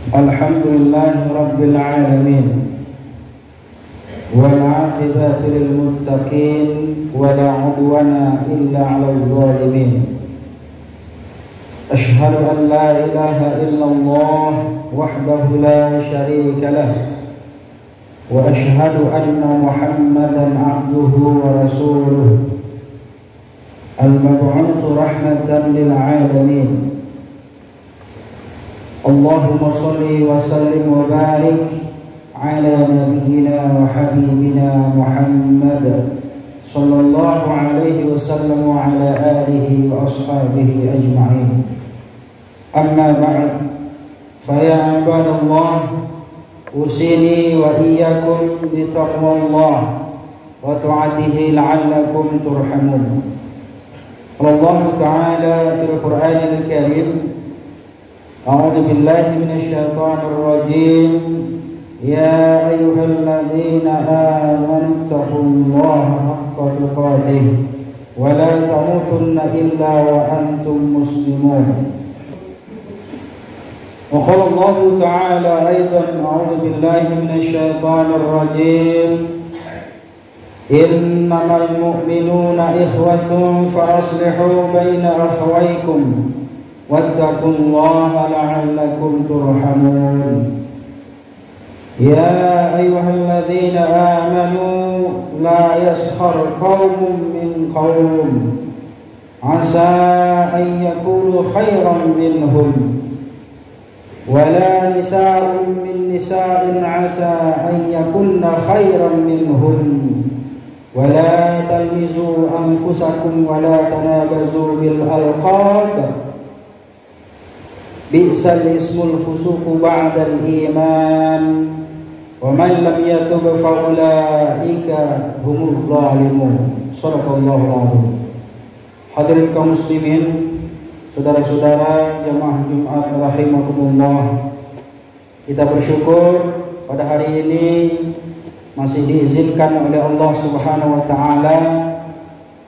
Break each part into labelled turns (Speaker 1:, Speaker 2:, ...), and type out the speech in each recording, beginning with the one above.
Speaker 1: Alhamdulillahi Rabbil Alamin, wal aqibatu lil muttaqin, wa la udwana illa 'alal zalimin. Ashhadu an la ilaha illallah wahdahu la syarika lah, wa ashhadu anna Muhammadan 'abduhu wa rasuluh, al-mab'utsu rahmatan lil 'alamin. Allahumma salli wa sallim wa barik ala nabiyyina wa habibina Muhammad sallallahu alaihi wasallam wa ala alihi wa ashabihi ajma'in. Amma ba'd, fa ya ibadallah, usini wa iyyakum bi taqwallah wa ta'atihi la'allakum turhamun. Allah Ta'ala fil Qur'anil Karim, أعوذ بالله من الشيطان الرجيم يا أيها الذين آمنوا اتقوا الله حق تقاته ولا تموتن إلا وأنتم مسلمون. وقال الله تعالى أيضا أعوذ بالله من الشيطان الرجيم إنما المؤمنون إخوة فأصلحوا بين أخويكم واتقوا الله لعلكم ترحمون. يا أيها الذين آمنوا لا يسخر قوم من قوم عسى أن يكونوا خيرا منهم ولا نساء من نساء عسى أن يكن خيرا منهم ولا تلمزوا أنفسكم ولا تنابزوا بالألقاب bi'sal ismul fusuqu ba'dal iman wa man lam yatub fa ulaika humul zalimun. Shadaqallahu alazim. Hadirin kaum muslimin, saudara-saudara jemaah Jumat rahimakumullah, kita bersyukur pada hari ini masih diizinkan oleh Allah Subhanahu wa taala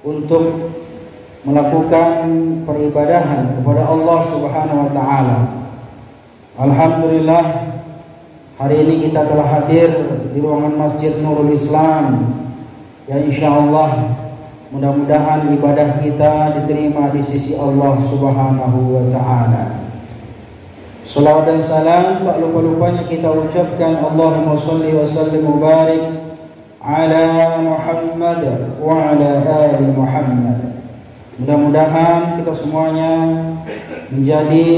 Speaker 1: untuk melakukan peribadahan kepada Allah Subhanahu wa taala. Alhamdulillah, hari ini kita telah hadir di ruangan Masjid Nurul Islam. Ya insyaallah mudah-mudahan ibadah kita diterima di sisi Allah Subhanahu wa taala. Salawat dan salam tak lupa-lupanya kita ucapkan Allahumma shalli wa sallim wa barik ala Muhammad wa ala ali Muhammad. Mudah-mudahan kita semuanya menjadi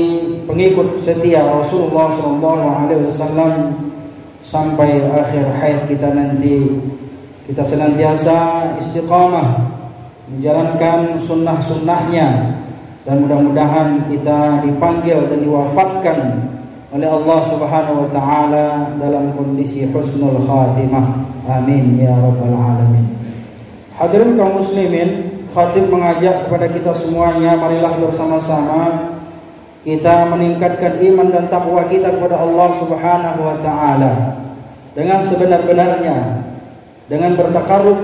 Speaker 1: pengikut setia Rasulullah SAW sampai akhir hayat kita nanti. Kita senantiasa istiqamah menjalankan sunnah-sunnahnya, dan mudah-mudahan kita dipanggil dan diwafatkan oleh Allah Subhanahu wa taala dalam kondisi husnul khatimah. Amin ya rabbal alamin. Hadirin kaum muslimin, khatib mengajak kepada kita semuanya, marilah bersama-sama kita meningkatkan iman dan takwa kita kepada Allah Subhanahu wa taala dengan sebenar-benarnya, dengan bertakarruf,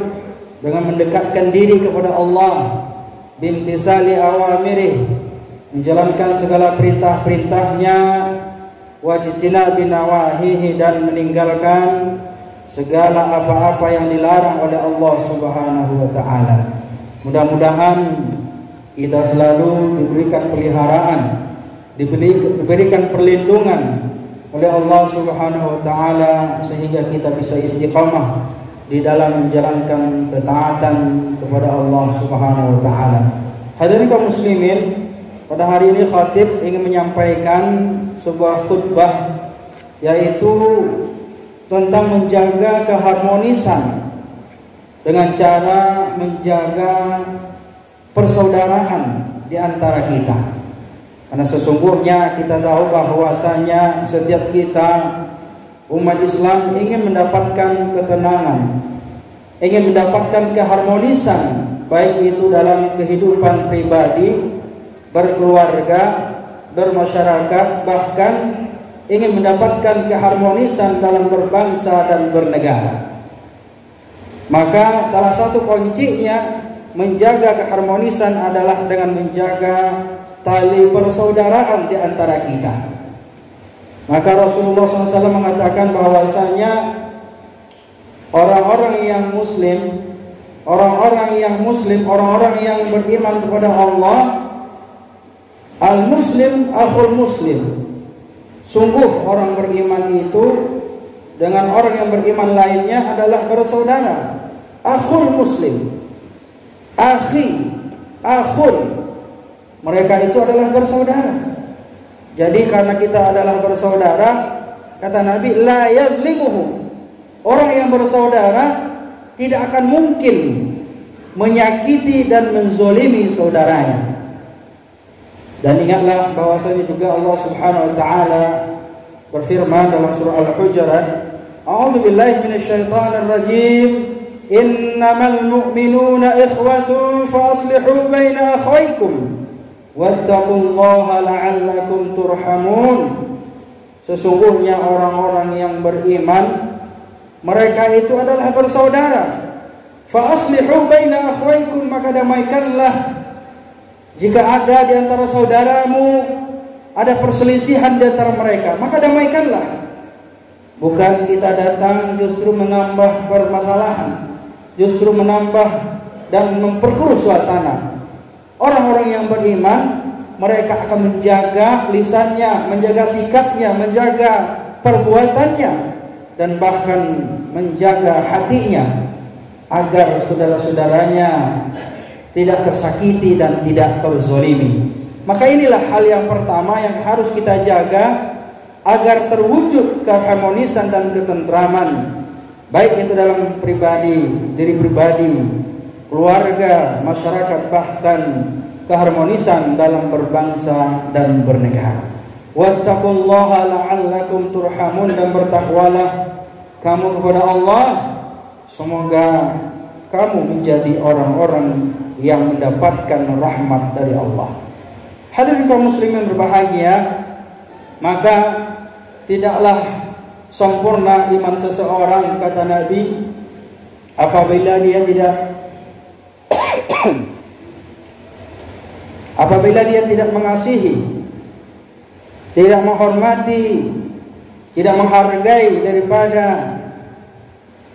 Speaker 1: dengan mendekatkan diri kepada Allah, bimtisali awamirih, menjalankan segala perintah-perintahnya, wajtinabi nawahihi, dan meninggalkan segala apa-apa yang dilarang oleh Allah Subhanahu wa taala. Mudah-mudahan kita selalu diberikan peliharaan, diberikan perlindungan oleh Allah Subhanahu wa taala sehingga kita bisa istiqamah di dalam menjalankan ketaatan kepada Allah Subhanahu wa taala. Hadirin kaum muslimin, pada hari ini khatib ingin menyampaikan sebuah khutbah, yaitu tentang menjaga keharmonisan dengan cara menjaga persaudaraan di antara kita. Karena sesungguhnya kita tahu bahwasanya setiap kita umat Islam ingin mendapatkan ketenangan, ingin mendapatkan keharmonisan, baik itu dalam kehidupan pribadi, berkeluarga, bermasyarakat, bahkan ingin mendapatkan keharmonisan dalam berbangsa dan bernegara. Maka salah satu kuncinya menjaga keharmonisan adalah dengan menjaga tali persaudaraan di antara kita. Maka Rasulullah SAW mengatakan bahwasanya orang-orang yang muslim, orang-orang yang beriman kepada Allah, al-muslim akhul muslim. Sungguh orang beriman itu dengan orang yang beriman lainnya adalah bersaudara. Akhul muslim, akhi, akhul, mereka itu adalah bersaudara. Jadi karena kita adalah bersaudara, kata Nabi, la yazlimuhu, orang yang bersaudara tidak akan mungkin menyakiti dan menzolimi saudaranya. Dan ingatlah bahwasanya juga Allah Subhanahu wa taala berfirman dalam surah Al-Hujurat, a'udzubillahi minasyaitonir rajim, innamal mu'minuna ikhwatun fa aslihu baina akhawaykum wattaqullaha la'allakum turhamun. Sesungguhnya orang-orang yang beriman, mereka itu adalah bersaudara. Fa aslihu baina akhawaykum, maka damaikanlah jika ada di antara saudaramu ada perselisihan di antara mereka, maka damaikanlah. Bukan kita datang justru menambah permasalahan, justru menambah dan memperkeruh suasana. Orang-orang yang beriman, mereka akan menjaga lisannya, menjaga sikapnya, menjaga perbuatannya, dan bahkan menjaga hatinya agar saudara-saudaranya tidak tersakiti dan tidak terzolimi. Maka inilah hal yang pertama yang harus kita jaga agar terwujud keharmonisan dan ketentraman, baik itu dalam pribadi, diri pribadi, keluarga, masyarakat, bahkan keharmonisan dalam berbangsa dan bernegara. Wattaqullaha la'allakum turhamun, dan bertakwalah kamu kepada Allah, semoga kamu menjadi orang-orang yang mendapatkan rahmat dari Allah. Hadirin kaum muslimin berbahagia, maka tidaklah sempurna iman seseorang, kata Nabi, apabila dia tidak mengasihi, tidak menghormati, tidak menghargai daripada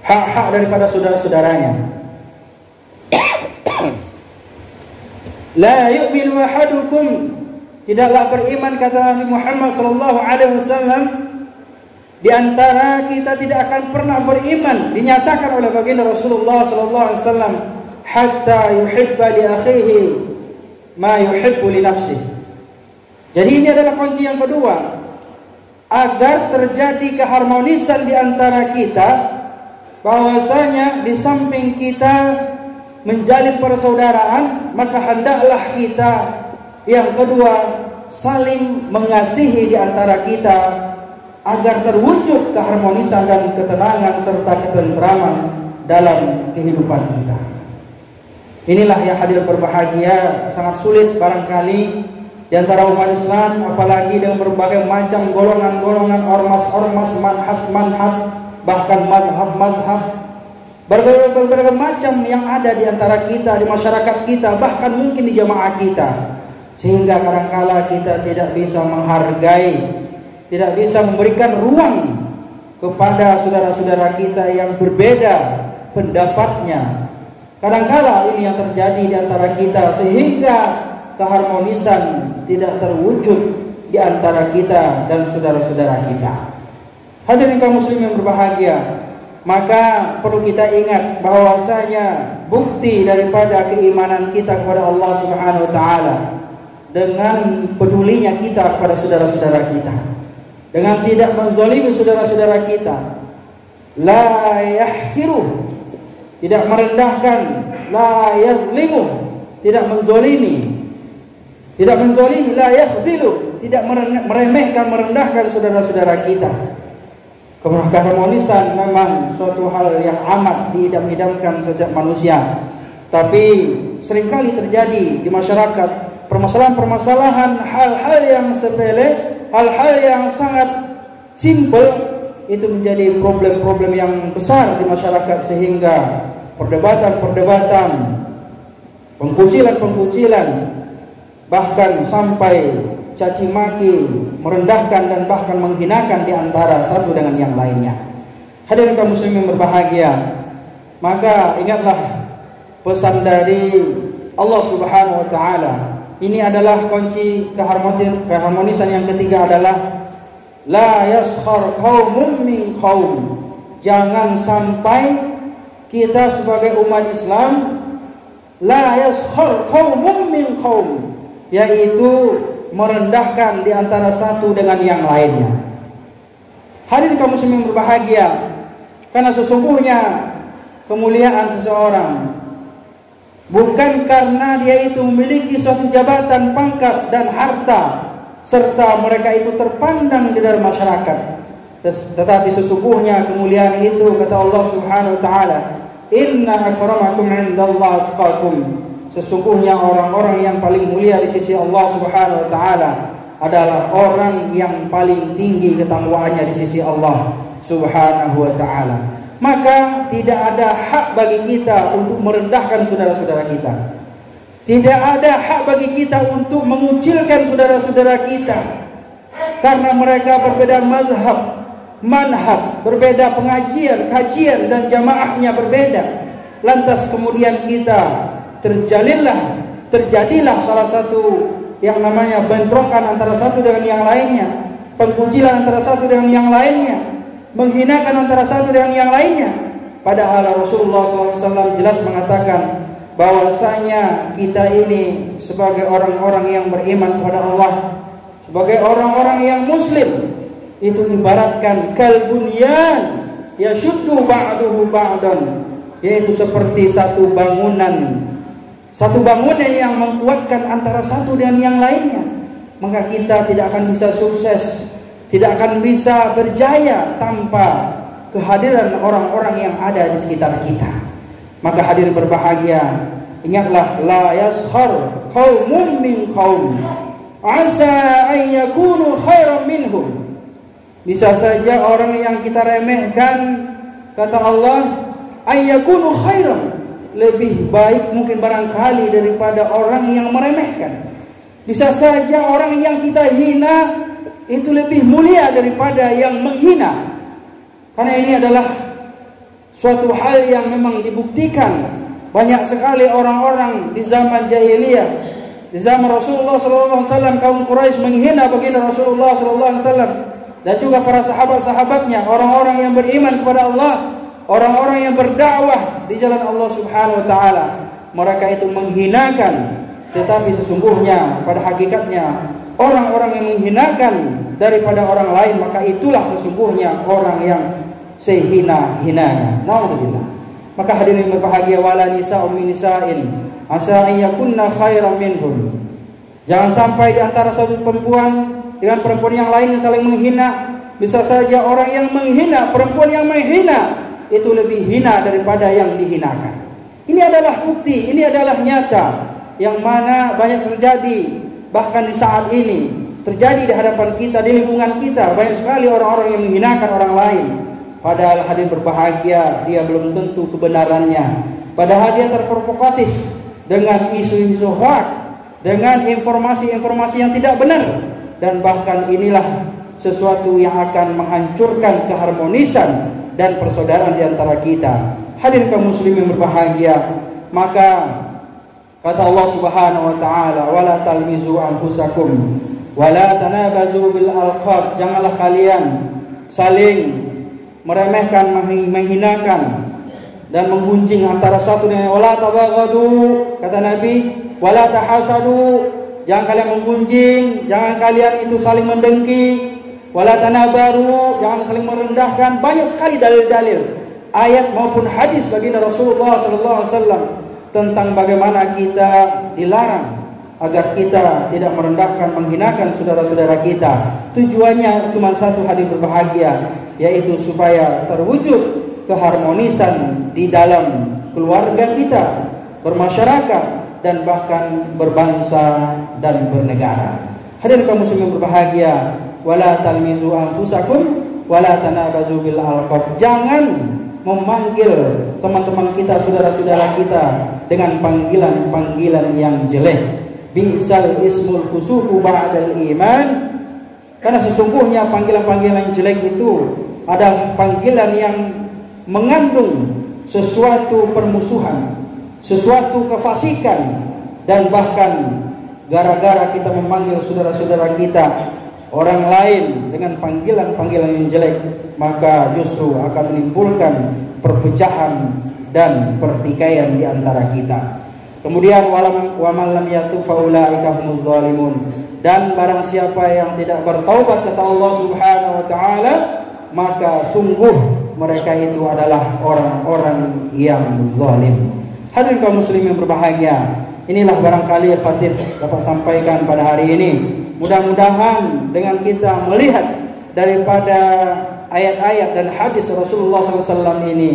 Speaker 1: hak-hak daripada saudara-saudaranya. La yu'minu ahadukum, tidaklah beriman, kata Nabi Muhammad sallallahu alaihi wasallam, di antara kita tidak akan pernah beriman, dinyatakan oleh baginda Rasulullah sallallahu alaihi wasallam, hatta yuhibba li akhihi ma yuhibbu li nafsihi. Jadi ini adalah kunci yang kedua, agar terjadi keharmonisan di antara kita, bahwasanya di samping kita menjalin persaudaraan, maka hendaklah kita yang kedua saling mengasihi di antara kita agar terwujud keharmonisan dan ketenangan serta ketentraman dalam kehidupan kita. Inilah yang hadir berbahagia, sangat sulit barangkali di antara umat Islam, apalagi dengan berbagai macam golongan-golongan, ormas-ormas, manhaj-manhaj, bahkan mazhab-mazhab, berbagai macam yang ada di antara kita, di masyarakat kita, bahkan mungkin di jamaah kita, sehingga kadangkala kita tidak bisa menghargai, tidak bisa memberikan ruang kepada saudara-saudara kita yang berbeda pendapatnya. Kadangkala ini yang terjadi di antara kita, sehingga keharmonisan tidak terwujud di antara kita dan saudara-saudara kita. Hadirin kaum muslimin yang berbahagia, maka perlu kita ingat bahwasanya bukti daripada keimanan kita kepada Allah Subhanahu wa taala dengan pedulinya kita kepada saudara-saudara kita, dengan tidak menzalimi saudara-saudara kita, la yahkiru, tidak merendahkan, la yazlimu, tidak menzalimi, la yakhzilu, tidak meremehkan, merendahkan saudara-saudara kita. Keharmonisan memang suatu hal yang amat diidam-idamkan setiap manusia, tapi seringkali terjadi di masyarakat permasalahan-permasalahan, hal-hal yang sepele, hal-hal yang sangat simple, itu menjadi problem-problem yang besar di masyarakat, sehingga perdebatan-perdebatan, pengkucilan-pengkucilan, bahkan sampai caci maki, merendahkan dan bahkan menghinakan di antara satu dengan yang lainnya. Hadirin kaum muslimin berbahagia, maka ingatlah pesan dari Allah Subhanahu wa taala. Ini adalah kunci keharmonisan yang ketiga adalah la yaskhar qaumun min qaum. Jangan sampai kita sebagai umat Islam la yaskhar qaumun min qaum, yaitu merendahkan di antara satu dengan yang lainnya. Hadirin kaum muslimin berbahagia, karena sesungguhnya kemuliaan seseorang bukan karena dia itu memiliki suatu jabatan, pangkat dan harta serta mereka itu terpandang di dalam masyarakat, tetapi sesungguhnya kemuliaan itu kata Allah Subhanahu wa taala, inna akramakum 'indallahi atqakum. Sesungguhnya orang-orang yang paling mulia di sisi Allah Subhanahu wa taala adalah orang yang paling tinggi ketakwaannya di sisi Allah Subhanahu wa taala. Maka tidak ada hak bagi kita untuk merendahkan saudara-saudara kita. Tidak ada hak bagi kita untuk mengucilkan saudara-saudara kita, karena mereka berbeda mazhab, manhaj, berbeda pengajian, kajian dan jamaahnya berbeda. Lantas kemudian kita terjadilah salah satu yang namanya bentrokan antara satu dengan yang lainnya, pengkucilan antara satu dengan yang lainnya, menghinakan antara satu dengan yang lainnya. Padahal Rasulullah SAW jelas mengatakan bahwasanya kita ini sebagai orang-orang yang beriman kepada Allah, sebagai orang-orang yang muslim, itu ibaratkan kalbunyan yashuddu ba'duhu ba'dan, yaitu seperti satu bangunan yang menguatkan antara satu dengan yang lainnya. Maka kita tidak akan bisa sukses, tidak akan bisa berjaya tanpa kehadiran orang-orang yang ada di sekitar kita. Maka hadirin berbahagia, ingatlah la yaskhar qaumun min qaum asa an yakunu khairan minhum. Bisa saja orang yang kita remehkan, kata Allah, an yakunu khairan, lebih baik mungkin barangkali daripada orang yang meremehkan. Bisa saja orang yang kita hina itu lebih mulia daripada yang menghina. Karena ini adalah suatu hal yang memang dibuktikan. Banyak sekali orang-orang di zaman jahiliyah, di zaman Rasulullah SAW, kaum Quraisy menghina baginda Rasulullah SAW dan juga para sahabat-sahabatnya, orang-orang yang beriman kepada Allah, orang-orang yang berdakwah di jalan Allah Subhanahu wa taala. Mereka itu menghinakan, tetapi sesungguhnya pada hakikatnya orang-orang yang menghinakan daripada orang lain, maka itulah sesungguhnya orang yang sehina-hinanya. Nauzubillah. Maka hadirin berbahagia, wala nisa'un min nisa'in asa an yakunna khairan minhum. Jangan sampai di antara satu perempuan dengan perempuan yang lain yang saling menghina. Bisa saja orang yang menghina, perempuan yang menghina itu lebih hina daripada yang dihinakan. Ini adalah bukti, ini adalah nyata, yang mana banyak terjadi. Bahkan di saat ini terjadi di hadapan kita, di lingkungan kita, banyak sekali orang-orang yang menghinakan orang lain. Padahal hadirin berbahagia, dia belum tentu kebenarannya. Padahal dia terprovokatif dengan isu-isu hoax, dengan informasi-informasi yang tidak benar. Dan bahkan inilah sesuatu yang akan menghancurkan keharmonisan dan persaudaraan di antara kita. Hadirin kaum muslimin berbahagia, maka kata Allah Subhanahu wa taala, wala talmizu anfusakum wala tanabazu bil alqab. Janganlah kalian saling meremehkan, menghinakan dan menggunjing antara satu dengan wala tabaghadu, kata Nabi, wala tahasadu. Jangan kalian menggunjing, jangan kalian itu saling mendengki, wala tanabaru, jangan saling merendahkan. Banyak sekali dalil-dalil ayat maupun hadis baginda Rasulullah SAW tentang bagaimana kita dilarang agar kita tidak merendahkan, menghinakan saudara-saudara kita. Tujuannya cuma satu, hadirin berbahagia, yaitu supaya terwujud keharmonisan di dalam keluarga kita, bermasyarakat, dan bahkan berbangsa dan bernegara. Hadirin kaum muslimin berbahagia, wala talmizu anfusakum wala tanabazu bil alqab. Jangan memanggil teman-teman kita, saudara-saudara kita dengan panggilan-panggilan yang jelek. Bi'sal ismul fusuqu ba'dal iman. Karena sesungguhnya panggilan-panggilan yang jelek itu adalah panggilan yang mengandung sesuatu permusuhan, sesuatu kefasikan, dan bahkan gara-gara kita memanggil saudara-saudara kita orang lain dengan panggilan-panggilan yang jelek, maka justru akan menimbulkan perpecahan dan pertikaian di antara kita. Kemudian wa man lam yatub fa ulaika humuz zalimun. Dan barang siapa yang tidak bertaubat kata Allah Subhanahu wa taala, maka sungguh mereka itu adalah orang-orang yang zalim. Hadirin kaum muslimin yang berbahagia, inilah barangkali khatib dapat sampaikan pada hari ini. Mudah-mudahan dengan kita melihat daripada ayat-ayat dan hadis Rasulullah SAW ini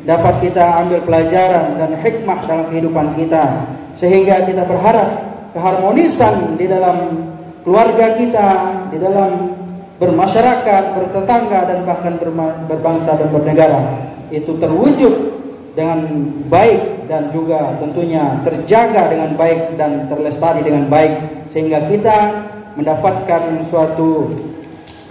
Speaker 1: dapat kita ambil pelajaran dan hikmah dalam kehidupan kita, sehingga kita berharap keharmonisan di dalam keluarga kita, di dalam bermasyarakat, bertetangga, dan bahkan berbangsa dan bernegara itu terwujud dengan baik dan juga tentunya terjaga dengan baik dan terlestari dengan baik, sehingga kita mendapatkan suatu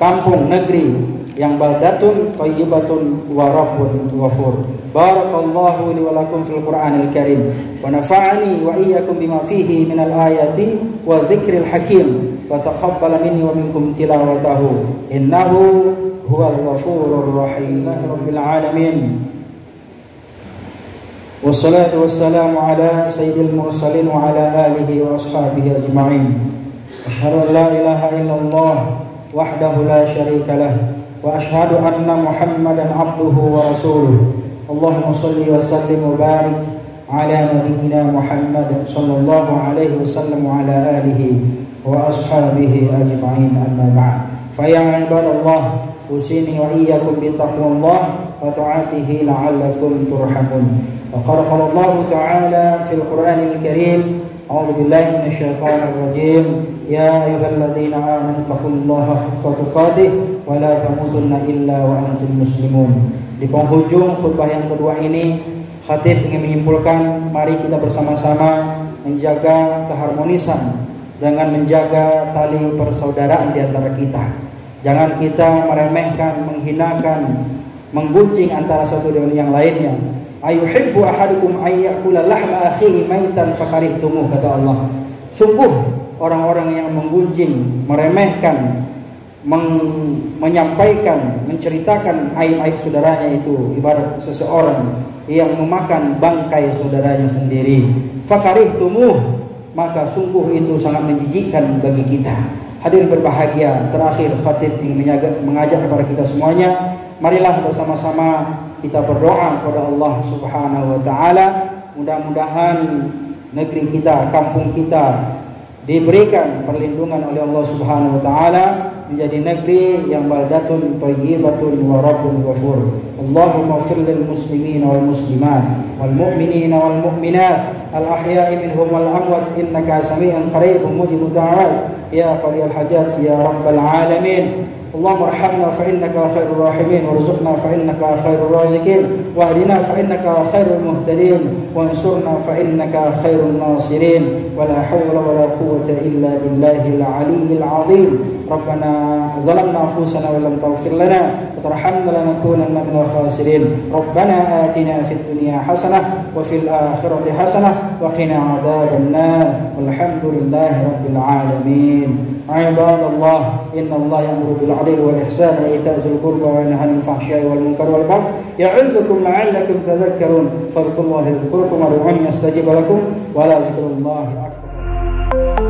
Speaker 1: kampung negeri yang baldatun thayyibatun wa rabbun ghafur. Barakallahu li wa lakum fil Qur'anil Karim wa nafa'ani wa iyyakum bima fihi minal ayati wa dzikril hakim wa taqabbal minni wa minkum tilawatahu innahu huwal ghafurur rahim. Rabbil alamin. Wassalatu wassalamu ala sayyidil mursalin wa ala alihi wa ashabihi ajma'in. Asyhadu an la ilaha illallah wahdahu la syarika lah wa asyhadu anna Muhammadan abduhu wa rasuluh. Allahumma salli wa sallim wa barik ala nabiyyina Muhammad sallallahu alaihi wasallam wa ala alihi wa ashabihi ajma'in, amma ba'd. Fa ya ibadallah, usini wa iyyakum bi taqwallah wa ta'atihi la'allakum turhamun. Wa qala Allah ta'ala fil Qur'anil Karim, a'udzu billahi minasyaitonir rajim, ya ayyuhalladzina amanu taqullaha haqqa tuqatih wa la tamutunna illa wa antum muslimun. Di penghujung khutbah yang kedua ini, khatib ingin menyimpulkan, mari kita bersama-sama menjaga keharmonisan dengan menjaga tali persaudaraan di antara kita. Jangan kita meremehkan, menghinakan, menggunjing antara satu dengan yang lainnya. Ayuhibbu ahadukum ayyakula lahma akhihi maitan fakarihtumuh, kata Allah. Sungguh orang-orang yang menggunjing, meremehkan, menyampaikan, menceritakan aib-aib saudaranya itu ibarat seseorang yang memakan bangkai saudaranya sendiri. Fakarihtumuh, maka sungguh itu sangat menjijikkan bagi kita. Hadirin berbahagia, terakhir khatib ingin mengajak kepada kita semuanya, marilah bersama-sama kita berdoa kepada Allah Subhanahu wa taala, mudah-mudahan negeri kita, kampung kita diberikan perlindungan oleh Allah Subhanahu wa taala, menjadi negeri yang baldatun thayyibatun wa rabbun ghafur. Allahumma ighfir lil muslimin wal muslimat wal mu'minin wal mu'minat al ahya'i minhum wal amwat innaka sami'un qaribun mujibud da'awat ya qadiyal hajat ya rabbal alamin. اللهم ارحمنا فإنك خير الراحمين وارزقنا فإنك خير الرازقين واهدنا فإنك خير المهتدين وانصرنا فإنك خير الناصرين ولا حول ولا قوة إلا بالله العلي العظيم. ربنا ظلمنا أنفسنا ولم تغفر لنا وترحمنا لنكونن من الخاسرين. ربنا آتنا في الدنيا حسنة وفي الآخرة حسنة وقنا عذاب النار والحمد لله رب العالمين. عباد الله، إن الله يأمر بالعدل والإحسان وإيتاء ذي القربى وينهى عن الفحشاء والمنكر والبغي يعظكم لعلكم تذكرون. فاذكروا الله يذكركم وادعوه يستجب لكم ولذكر الله أكبر.